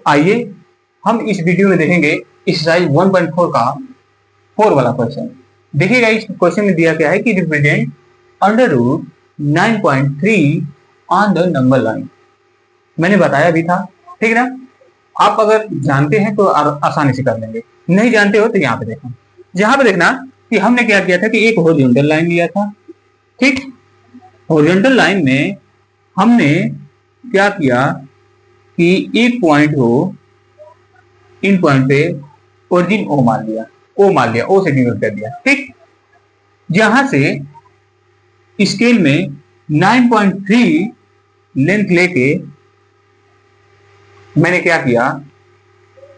आइए हम इस वीडियो में देखेंगे एक्सरसाइज 1.4 का 4 वाला क्वेश्चन। देखिएगा इस क्वेश्चन में दिया गया है कि represent under root 9.3 on the number line. मैंने बताया भी था, ठीक है ना। आप अगर जानते हैं तो आसानी से कर लेंगे, नहीं जानते हो तो यहाँ पे देखो। यहाँ पे देखना कि हमने क्या किया था कि एक हॉरिजॉन्टल लाइन लिया था, ठीक। हॉरिजॉन्टल लाइन में हमने क्या किया कि एक पॉइंट हो, इन पॉइंट पे ओरिजिन ओ मान लिया, ओ से डिनोट कर दिया, ठीक। यहां से स्केल में 9.3 लेंथ लेके मैंने क्या किया,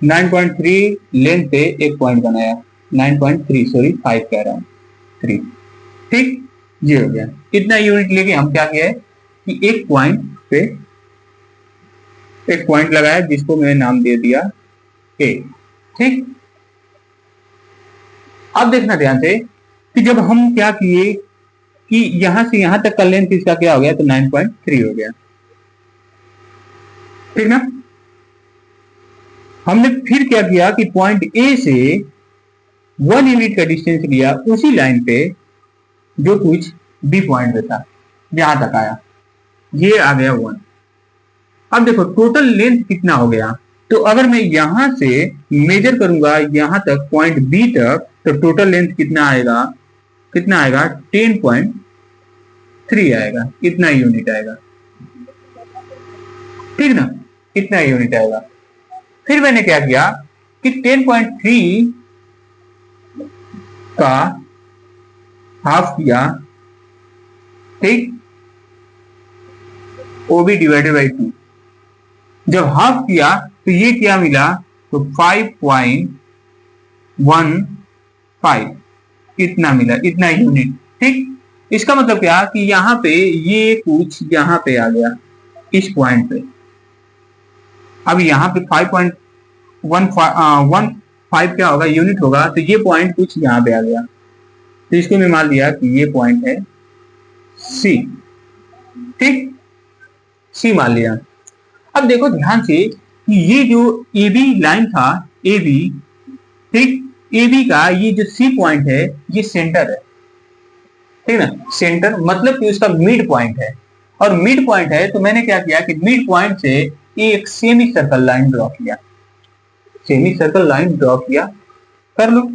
9.3 लेंथ पे एक पॉइंट बनाया, 9.3 सॉरी 5 कह रहा हूं, 3, ठीक। ये हो गया। इतना यूनिट लेके हम क्या किया है कि एक पॉइंट पे एक पॉइंट लगाया जिसको मैंने नाम दे दिया ए, ठीक। अब देखना ध्यान से कि जब हम क्या किए कि यहां से यहां तक का लेंथ इसका क्या हो गया, तो 9.3 हो गया, ठीक ना। हमने फिर क्या किया कि पॉइंट ए से 1 यूनिट का डिस्टेंस लिया उसी लाइन पे जो कुछ बी पॉइंट पे था, यहां तक आया, ये आ गया 1। अब देखो टोटल लेंथ कितना हो गया, तो अगर मैं यहां से मेजर करूंगा यहां तक पॉइंट बी तक, तो टोटल लेंथ कितना आएगा, 10.3 आएगा, इतना यूनिट आएगा, ठीक ना, इतना यूनिट आएगा। फिर मैंने क्या किया कि 10.3 का हाफ किया, ठीक, OB डिवाइडेड बाई 2। जब हाफ किया तो ये क्या मिला, तो 5.15 इतना मिला, इतना यूनिट, ठीक। इसका मतलब क्या कि यहां पे ये कुछ यहां पे आ गया इस पॉइंट पे। अब यहां पे 5.15 क्या होगा, यूनिट होगा, तो ये पॉइंट कुछ यहां पे आ गया, तो इसको मैं मान लिया कि ये पॉइंट है सी, ठीक, सी मान लिया। अब देखो ध्यान से कि ये जो AB लाइन था, AB, ठीक, AB का ये जो सी पॉइंट है ये सेंटर है, ठीक ना। सेंटर मतलब कि उसका मिड पॉइंट है, और मिड पॉइंट है तो मैंने क्या किया कि मिड पॉइंट से एक सेमी सर्कल लाइन ड्रॉ किया, सेमी सर्कल लाइन ड्रॉ किया, कर लो।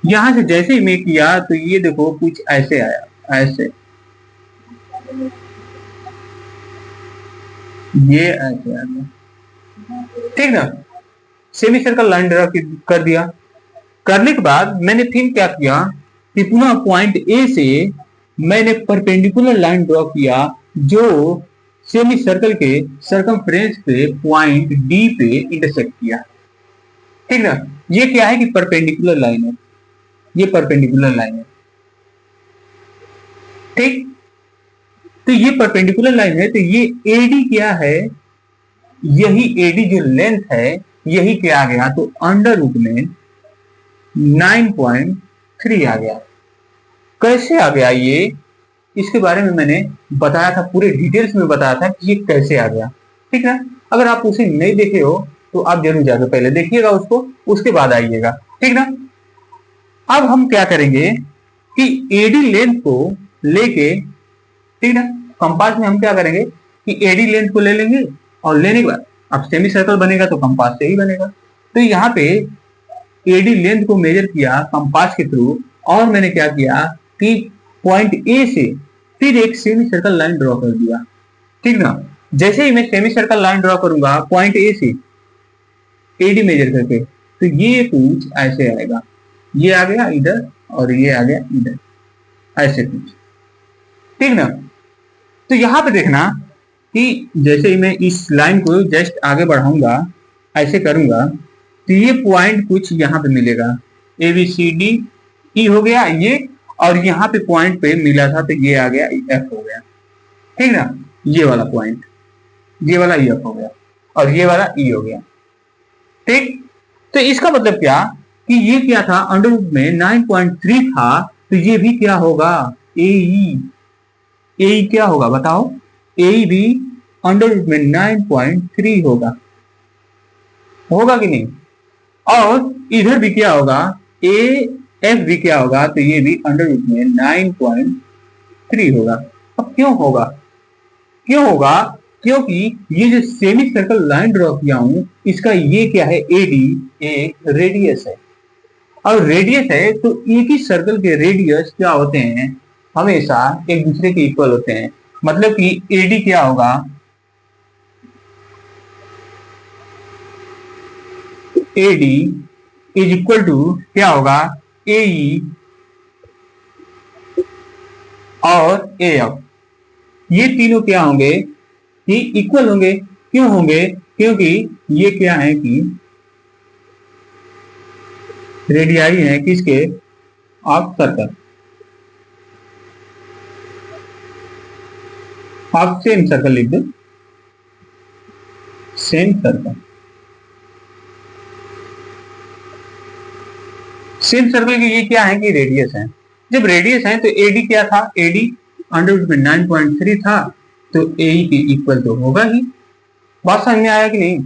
यहां से जैसे ही मैं किया तो ये देखो कुछ ऐसे आया, ऐसे, ये ऐसे आ गया, ठीक ना। सेमी सर्कल लाइन ड्रॉ कर दिया। करने के बाद मैंने फिर क्या किया कि पुनः पॉइंट ए से मैंने परपेंडिकुलर लाइन ड्रॉ किया जो सेमी सर्कल के सर्कमफ्रेंस पे पॉइंट डी पे इंटरसेक्ट किया, ठीक ना। ये क्या है कि परपेंडिकुलर लाइन है, ये परपेंडिकुलर लाइन है, ठीक। तो ये परपेंडिकुलर लाइन है, तो ये एडी क्या है, यही एडी जो लेंथ है यही क्या आ गया, तो अंडर रूट में 9.3 आ गया। कैसे आ गया ये, इसके बारे में मैंने बताया था, पूरे डिटेल्स में बताया था कि ये कैसे आ गया, ठीक है। अगर आप उसे नहीं देखे हो तो आप जरूर जाकर पहले देखिएगा उसको, उसके बाद आइएगा, ठीक ना। अब हम क्या करेंगे कि एडी लेंथ को लेके, ठीक ना, कंपास में हम क्या करेंगे कि एडी लेंथ को ले लेंगे, और लेने के बाद अब सेमी सर्कल बनेगा तो कंपास से ही बनेगा। तो यहाँ पे एडी लेंथ को मेजर किया कंपास के थ्रू, और मैंने क्या किया कि पॉइंट ए से फिर एक सेमी सर्कल लाइन ड्रॉ कर दिया, ठीक ना। जैसे ही मैं सेमी सर्कल लाइन ड्रॉ करूंगा पॉइंट ए से एडी मेजर करके, तो ये कुछ ऐसे आएगा, ये आ गया इधर और ये आ गया इधर, ऐसे कुछ, ठीक ना। तो यहां पे देखना कि जैसे ही मैं इस लाइन को जस्ट आगे बढ़ाऊंगा, ऐसे करूंगा, तो ये पॉइंट कुछ यहां पे मिलेगा, ABCDE हो गया ये, और यहाँ पे पॉइंट पे मिला था तो ये आ गया F हो गया, ठीक ना। ये वाला पॉइंट, ये वाला F हो गया, और ये वाला E हो गया, ठीक। तो इसका मतलब क्या कि ये क्या था, अंडर रूट में 9.3 था, तो ये भी क्या होगा, AE क्या होगा बताओ, AE भी अंडर रूट में 9.3 होगा, होगा कि नहीं। और इधर भी क्या होगा, ए एफ भी क्या होगा, तो ये भी अंडर रूट में 9.3 होगा। अब क्यों होगा, क्यों होगा, क्योंकि ये जो सेमी सर्कल लाइन ड्रॉ किया हूं, इसका ये क्या है, एडी एक रेडियस है। और रेडियस है तो एक ही सर्कल के रेडियस क्या होते हैं, हमेशा एक दूसरे के इक्वल होते हैं। मतलब कि एडी क्या होगा, एडी इज इक्वल टू क्या होगा, एई और ए एफ, ये तीनों क्या होंगे, ये इक्वल होंगे। क्यों होंगे, क्योंकि ये क्या है कि रेडियाई है किसके, of circle, of same circle लिख दो, सेम सर्कल, सेम सर्कल के ये क्या है कि रेडियस है। जब रेडियस है तो एडी क्या था, एडी अंडर रूट में 9.3 था, तो ए के इक्वल तो होगा ही। बात समझ में आया कि नहीं।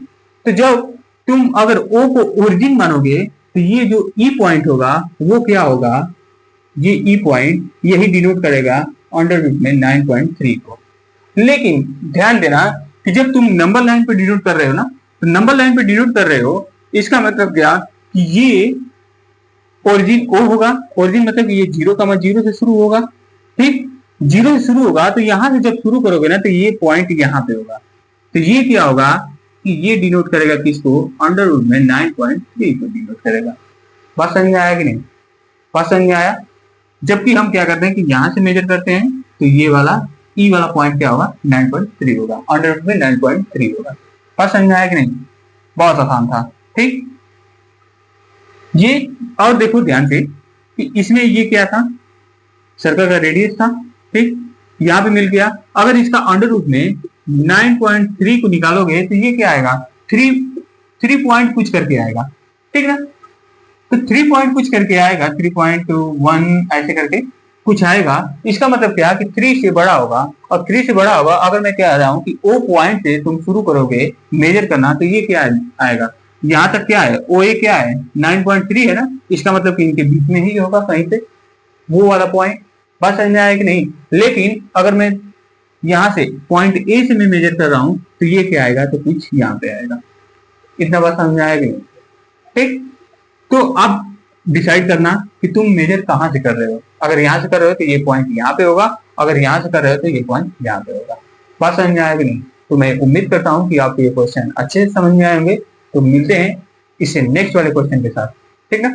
तो जब तुम अगर ओ को ओरिजिन मानोगे तो ये जो ई पॉइंट होगा वो क्या होगा, ये ई पॉइंट यही डिनोट करेगा अंडर रूट में 9.3 को। लेकिन ध्यान देना कि जब तुम नंबर लाइन पे डिनोट कर रहे हो ना, तो नंबर लाइन पे डिनोट कर रहे हो, इसका मतलब क्या कि ये ओरिजिन ओ होगा, ओरिजिन मतलब ये 0,0 से शुरू होगा, ठीक, 0 से शुरू होगा, तो यहां से जब शुरू करोगे ना तो ये पॉइंट यहाँ पे होगा, तो ये क्या होगा कि ये डिनोट करेगा किसको, अंडर रूट में 9.3 को डिनोट करेगा। बात समझ में आया कि नहीं, बात समझ में आया। जबकि हम क्या करते हैं कि यहां से मेजर करते हैं, तो ये वाला ई वाला पॉइंट क्या होगा, 9.3 होगा, अंडर रूट में 9.3 होगा। बात समझ में आया कि नहीं, बहुत आसान था, ठीक। ये और देखो ध्यान से कि इसमें ये क्या था, सर्कल का रेडियस था, ठीक, यहां पे मिल गया। अगर इसका अंडर रूट में 9.3 को निकालोगे तो ये क्या आएगा, 3 पॉइंट कुछ करके आएगा, ठीक ना। तो 3 पॉइंट कुछ करके आएगा, 3.1 ऐसे करके कुछ आएगा। इसका मतलब क्या कि 3 से बड़ा होगा, और 3 से बड़ा होगा। अगर मैं कह रहा हूं कि ओ पॉइंट से तुम शुरू करोगे मेजर करना, तो ये क्या आएगा, यहां तक क्या है, ओ ए क्या है, 9.3 है ना, इसका मतलब कि इनके बीच में ही होगा कहीं पे वो वाला पॉइंट। बात समझ में आया कि नहीं। लेकिन अगर मैं यहां से पॉइंट ए से मैं मेजर कर रहा हूं, तो ये क्या आएगा, तो कुछ यहाँ पे आएगा। इतना बात समझ में आया कि नहीं, ठीक। तो अब डिसाइड करना कि तुम मेजर कहां से कर रहे हो। अगर यहां से कर रहे हो तो ये पॉइंट यहाँ पे होगा, अगर यहां से कर रहे हो तो ये पॉइंट यहाँ पे होगा। बात समझ में आया कि नहीं। तो मैं उम्मीद करता हूं कि आपको ये क्वेश्चन अच्छे से समझ में आएंगे। तो मिलते हैं इससे नेक्स्ट वाले क्वेश्चन के साथ, ठीक ना।